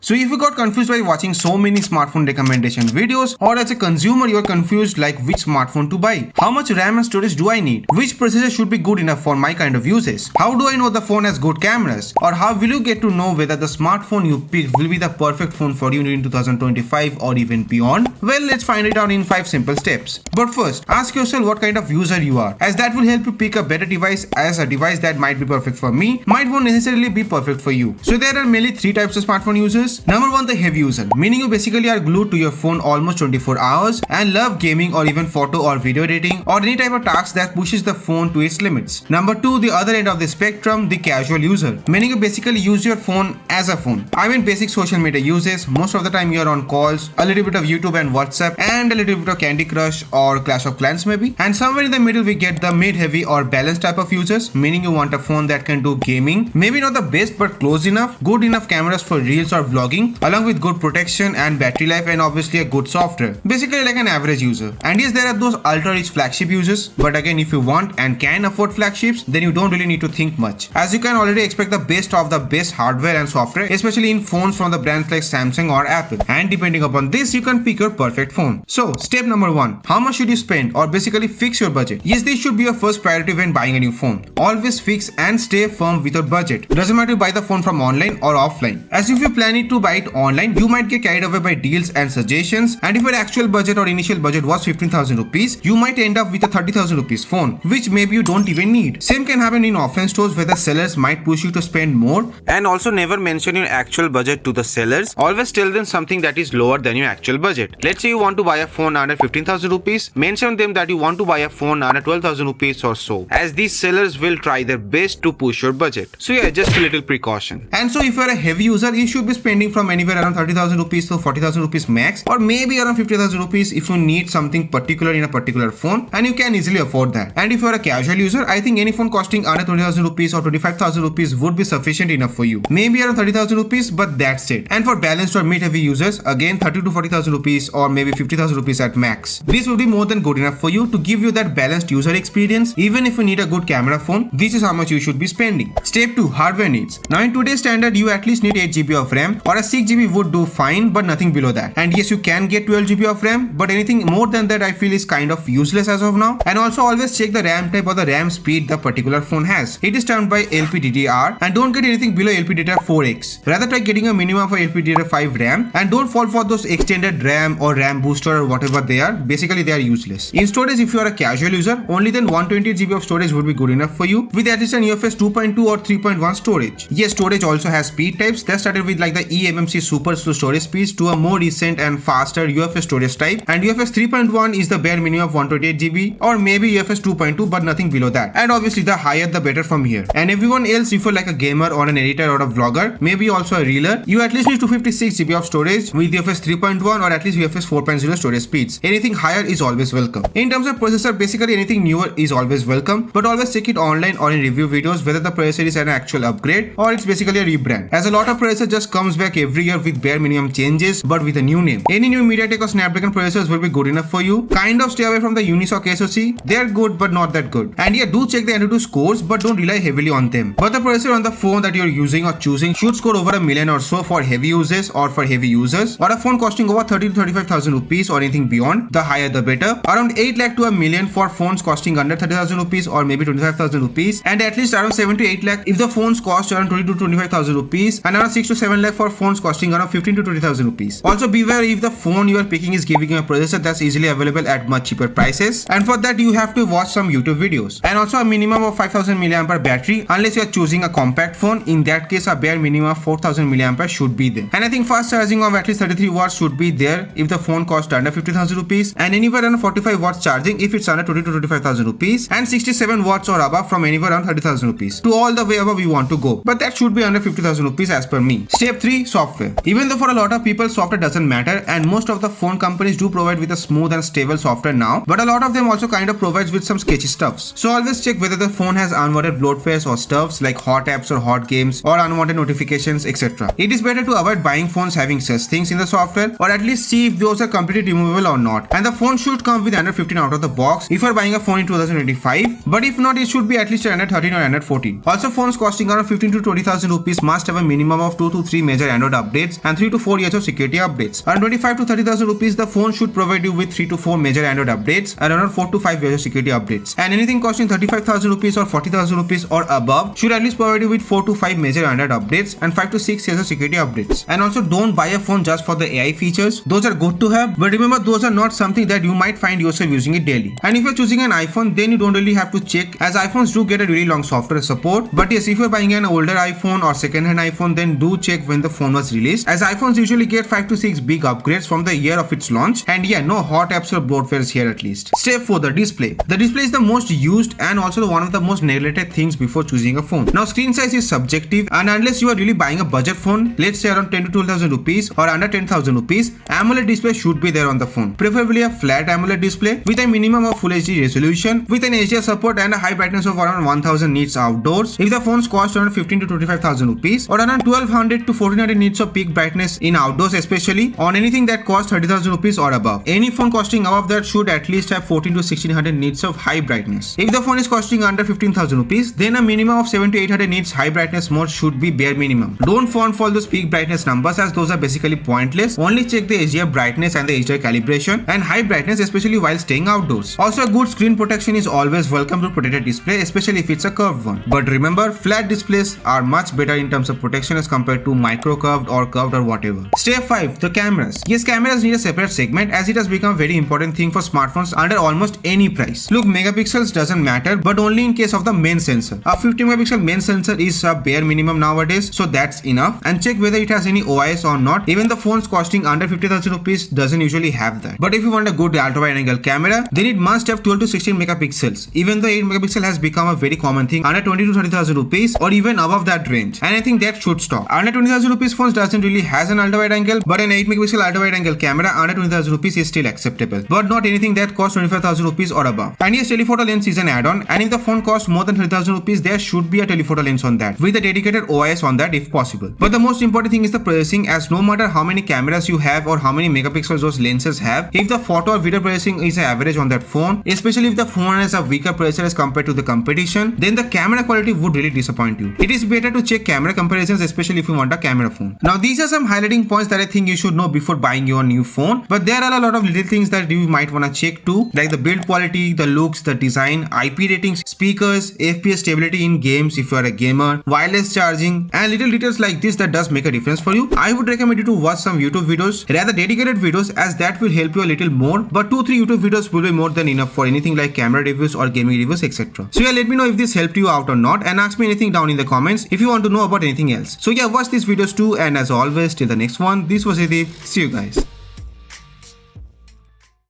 So if you got confused by watching so many smartphone recommendation videos, or as a consumer you are confused like which smartphone to buy, how much RAM and storage do I need, which processor should be good enough for my kind of uses, how do I know the phone has good cameras, or how will you get to know whether the smartphone you picked will be the perfect phone for you in 2025 or even beyond? Well, let's find it out in 5 simple steps. But first, ask yourself what kind of user you are, as that will help you pick a better device, as a device that might be perfect for me might won't necessarily be perfect for you. So there are mainly 3 types of smartphone users. Number 1, the heavy user, meaning you basically are glued to your phone almost 24 hours and love gaming or even photo or video editing or any type of task that pushes the phone to its limits. Number 2, the other end of the spectrum, the casual user, meaning you basically use your phone as a phone. I mean basic social media uses, most of the time you are on calls, a little bit of YouTube and WhatsApp, and a little bit of Candy Crush or Clash of Clans maybe. And somewhere in the middle we get the mid-heavy or balanced type of users, meaning you want a phone that can do gaming, maybe not the best but close enough, good enough cameras for reels or vlogging, along with good protection and battery life, and obviously a good software. Basically like an average user. And yes, there are those ultra-rich flagship users, but again, if you want and can afford flagships, then you don't really need to think much, as you can already expect the best of the best hardware and software, especially in phones from the brands like Samsung or Apple. And depending upon this, you can pick your perfect phone. So step number 1, how much should you spend, or basically fix your budget? Yes, this should be your first priority when buying a new phone. Always fix and stay firm with your budget. It doesn't matter if you buy the phone from online or offline, as if you're planning to buy it online, you might get carried away by deals and suggestions, and if your actual budget or initial budget was 15,000 rupees, you might end up with a 30,000 rupees phone, which maybe you don't even need. Same can happen in offline stores where the sellers might push you to spend more. And also never mention your actual budget to the sellers. Always tell them something that is lower than your actual budget. Let's say you want to buy a phone under 15,000 rupees, mention them that you want to buy a phone under 12,000 rupees or so, as these sellers will try their best to push your budget. So yeah, just a little precaution. And so if you are a heavy user, you should be spending from anywhere around 30,000 rupees to 40,000 rupees max, or maybe around 50,000 rupees if you need something particular in a particular phone and you can easily afford that. And if you are a casual user, I think any phone costing under 20,000 rupees or 25,000 rupees would be sufficient enough for you. Maybe around 30,000 rupees, but that's it. And for balanced or mid-heavy users, again 30 to 40,000 rupees or maybe 50,000 rupees at max. This would be more than good enough for you to give you that balanced user experience. Even if you need a good camera phone, this is how much you should be spending. Step 2, hardware needs. Now in today's standard, you at least need 8GB of RAM, or a 6GB would do fine, but nothing below that. And yes, you can get 12GB of RAM, but anything more than that I feel is kind of useless as of now. And also always check the RAM type or the RAM speed the particular phone has. It is termed by LPDDR, and don't get anything below LPDDR4X. Rather try getting a minimum for LPDDR5 RAM, and don't fall for those extended RAM or RAM booster or whatever they are. Basically they are useless. In storage, if you are a casual user, only then 128GB of storage would be good enough for you, with at least an UFS 2.2 or 3.1 storage. Yes, storage also has speed types that started with like the eMMC super slow storage speeds to a more recent and faster UFS storage type, and UFS 3.1 is the bare minimum of 128GB, or maybe UFS 2.2, but nothing below that. And obviously the higher the better from here. And everyone else, if you're like a gamer or an editor or a vlogger, maybe also a reeler, you at least need 256GB of storage with UFS 3.1 or at least UFS 4.0 storage speeds. Anything higher is always welcome. In terms of processor, basically anything newer is always welcome, but always check it online or in review videos whether the processor is an actual upgrade or it's basically a rebrand, as a lot of processor just comes back every year with bare minimum changes but with a new name. Any new MediaTek or Snapdragon processors will be good enough for you. Kind of stay away from the Unisoc SoC. They're good but not that good. And yeah, do check the AnTuTu scores, but don't rely heavily on them. But the processor on the phone that you're using or choosing should score over 1 million or so for heavy users or for heavy users, or a phone costing over 30 to 35,000 rupees or anything beyond. The higher the better. Around 8 lakh to a million for phones costing under 30,000 rupees or maybe 25,000 rupees, and at least around 7 to 8 lakh if the phones cost around 20 to 25,000 rupees, and around 6 to 7 lakh for phones costing around 15 to 20,000 rupees. Also beware if the phone you are picking is giving you a processor that's easily available at much cheaper prices, and for that you have to watch some YouTube videos. And also a minimum of 5000 mAh battery unless you are choosing a compact phone. In that case, a bare minimum of 4000 mAh should be there. And I think fast charging of at least 33 watts should be there if the phone costs under 50,000 rupees, and anywhere around 45 watts charging if it's under 20 to 25,000 rupees, and 67 watts or above from anywhere around 30,000 rupees to all the way above we want to go, but that should be under 50,000 rupees as per me. Step 3, software. Even though for a lot of people software doesn't matter, and most of the phone companies do provide with a smooth and stable software now, but a lot of them also kind of provides with some sketchy stuffs. So always check whether the phone has unwanted bloatwares or stuffs like hot apps or hot games or unwanted notifications, etc. It is better to avoid buying phones having such things in the software, or at least see if those are completely removable or not. And the phone should come with under 15 out of the box if you are buying a phone in 2025, but if not, it should be at least under 13 or under 14. Also, phones costing around 15 to 20,000 rupees must have a minimum of 2 to 3 major Android updates and 3 to 4 years of security updates. Around 25 to 30,000 rupees, the phone should provide you with 3 to 4 major Android updates and around 4 to 5 years of security updates. And anything costing 35,000 rupees or 40,000 rupees or above should at least provide you with 4 to 5 major Android updates and 5 to 6 years of security updates. And also don't buy a phone just for the AI features. Those are good to have, but remember those are not something that you might find yourself using it daily. And if you're choosing an iPhone, then you don't really have to check, as iPhones do get a really long software support. But yes, if you're buying an older iPhone or second-hand iPhone, then do check when the phone was released, as iPhones usually get 5 to 6 big upgrades from the year of its launch. And yeah, no hot apps or bloatwares here at least. Step 4, the display. The display is the most used and also one of the most neglected things before choosing a phone. Now screen size is subjective, and unless you are really buying a budget phone, let's say around 10 to 12,000 rupees or under 10,000 rupees, AMOLED display should be there on the phone. Preferably a flat AMOLED display with a minimum of Full HD resolution with an HDR support and a high brightness of around 1000 nits outdoors. If the phones cost around 15 to 25,000 rupees or around 1200 to 1400 nits of peak brightness in outdoors, especially on anything that costs 30,000 rupees or above. Any phone costing above that should at least have 14 to 1600 nits of high brightness. If the phone is costing under 15,000 rupees, then a minimum of 7 to 800 nits high brightness mode should be bare minimum. Don't fall for those peak brightness numbers, as those are basically pointless. Only check the HDR brightness and the HDR calibration and high brightness, especially while staying outdoors. Also, a good screen protection is always welcome to protect a display, especially if it's a curved one. But remember, flat displays are much better in terms of protection as compared to micro curved or curved or whatever. Step 5, the cameras. Yes, cameras need a separate segment, as it has become a very important thing for smartphones under almost any price. Look, megapixels doesn't matter, but only in case of the main sensor. A 50 megapixel main sensor is a bare minimum nowadays, so that's enough. And check whether it has any OIS or not. Even the phones costing under 50,000 rupees doesn't usually have that. But if you want a good ultra wide angle camera, then it must have 12 to 16 megapixels. Even though 8 megapixel has become a very common thing under 20 to 30,000 rupees or even above that range, and I think that should stop. Under 20,000 rupees phones doesn't really has an ultra wide angle, but an 8 megapixel ultra wide angle camera under 20,000 rupees is still acceptable, but not anything that costs 25,000 rupees or above. And yes, telephoto lens is an add-on, and if the phone costs more than 30,000 rupees, there should be a telephoto lens on that with a dedicated OIS on that if possible. But the most important thing is the processing, as no matter how many cameras you have or how many megapixels those lenses have, if the photo or video processing is average on that phone, especially if the phone has a weaker processor as compared to the competition, then the camera quality would really disappoint you. It is better to check camera comparisons, especially if you want a camera phone. Now these are some highlighting points that I think you should know before buying your new phone, but there are a lot of little things that you might want to check too, like the build quality, the looks, the design, IP ratings, speakers, FPS stability in games if you are a gamer, wireless charging, and little details like this that does make a difference for you. I would recommend you to watch some YouTube videos, rather dedicated videos, as that will help you a little more, but 2-3 YouTube videos will be more than enough for anything like camera reviews or gaming reviews, etc. So yeah, let me know if this helped you out or not, and ask me anything down in the comments if you want to know about anything else. So yeah, watch these videos too, and as always, till the next one, this was Idip. See you guys.